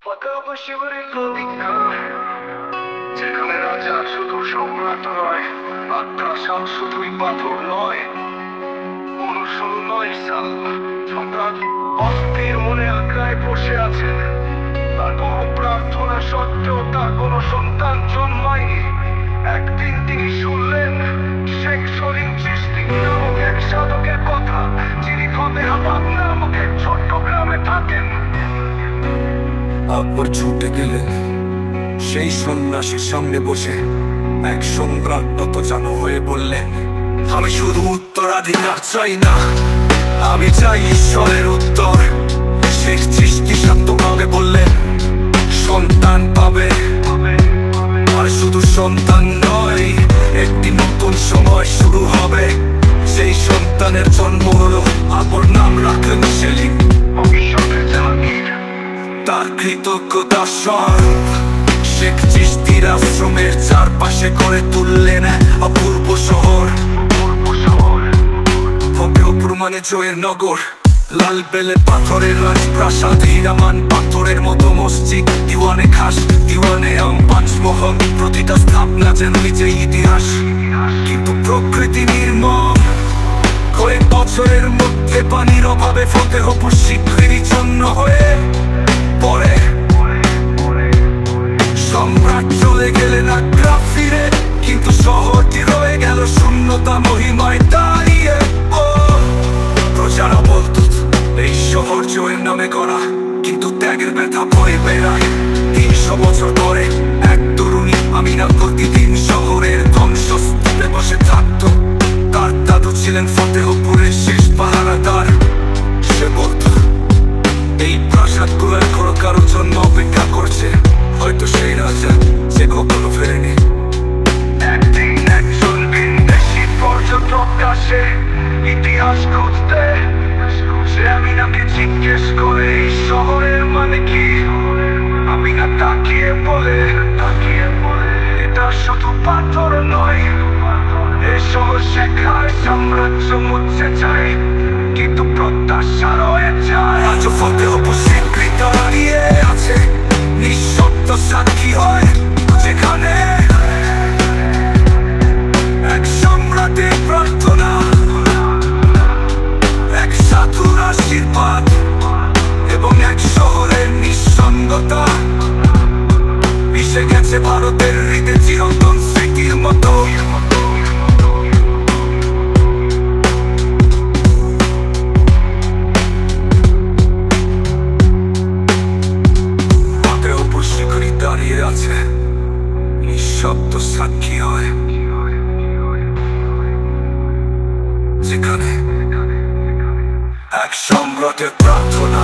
শিবিরের প্রতীক্ষা, যেখানে রাজা শুধু সম্রাট নয়, আর প্রাসাদ শুধুই পাথর নয়, অনুসরণ নয় সাল। সম্রাট অস্থির মনে আগ্রায় বসে আছেন। তার বহু প্রার্থনা সত্ত্বেও তার কোনো সন্তান জন্মায়নি। একদিন তিনি শুনলেন শেখ সলিম চিশতি নামক এক সাধকের কথা, যিনি ফতেহাবাদ নামক এক ছোট্ট গ্রামে থাকেন। আকবর ছুটে গেলেন সেই সন্ন্যাসীর সামনে বসে। এক সম্রাট নতজানু হয়ে বললেন, আমি শুধু উত্তরাধিকার চাই না, আমি চাই ঈশ্বরের উত্তর। শেখ চিশতি শান্তভাবে বললেন, সন্তান পাবে, আর শুধু সন্তান নয়, একটি নতুন সময় শুরু হবে। সেই সন্তানের জন্ম হলো, আকবর নাম রাখলেন সেলিম। ভবিষ্যতের জাহাঙ্গীর তার কৃতজ্ঞতা স্বরূপ শেখ চিশতির আশ্রমের চারপাশে করে তুললেন অপূর্ব শহর। ভব্যপুর মানে জয়ের নগর, লাল বেলে পাথরের রাজপ্রাসাদ, হীরামান পাথরের মতো মসজিদ, দিওয়ানে খাস, দিওয়ানে পাঁচমোহন, প্রতিটা স্থাপনা যেন নিজে ইতিহাস। কিন্তু প্রকৃতি নির্মম, কয়েক বছরের মধ্যে পানির অভাবে ফতেহপুর শিগগিরই জন্য হয়ে পরে। সম্রাট চলে গেলেন আগ্রা ফিরে, কিন্তু শহরটি রয়ে গেল শূন্যতা মহিমায় দাঁড়িয়ে। ও প্রজারা বলতো এই শহর জয়ের নামে করা, কিন্তু ত্যাগের ব্যথা ভয়ে বেড়ায়। 300 বছর পরে এক তরুণী আমিনা প্রতিদিন শহরের ধ্বংসস্তূপে বসে থাকত। তার দাদু ছিলেন ফতেহপুরের শেষ পাহারাদার। সে বলতো, এই প্রাসাদগুলো এখনো কারোর জন্য অপেক্ষা করছে, হয়তো সেই রাজা যে কখনো ফেরেনি। একদিন একজন ভিনদেশী পর্যটক আসে ইতিহাস খুঁজতে। সে আমিনাকে জিজ্ঞেস করে এই শহরের মানে কি। আমিনা তাকিয়ে বলে, এটা শুধু পাথর নয়, এ শহর শেখার সাম্রাজ্য মুছে যায়, কিন্তু প্রত্যাশা রয়ে যায়। আজ ফতেহপুর স্বীকৃত দাঁড়িয়ে আছে, নিঃশব্দ সাক্ষী হয়, যেখানে এক সম্রাটের প্রার্থনা, এক সাধুর আশীর্বাদ এবং এক শহরের নিঃসঙ্গতা মিশে গেছে ভারতের হৃদয়ে চিরন্তন স্মৃতির মতো। ফতেহপুর শিখরে দাঁড়িয়ে আছে, নিঃশব্দ সাক্ষী হয়, যেখানে এক সম্রাটের প্রার্থনা,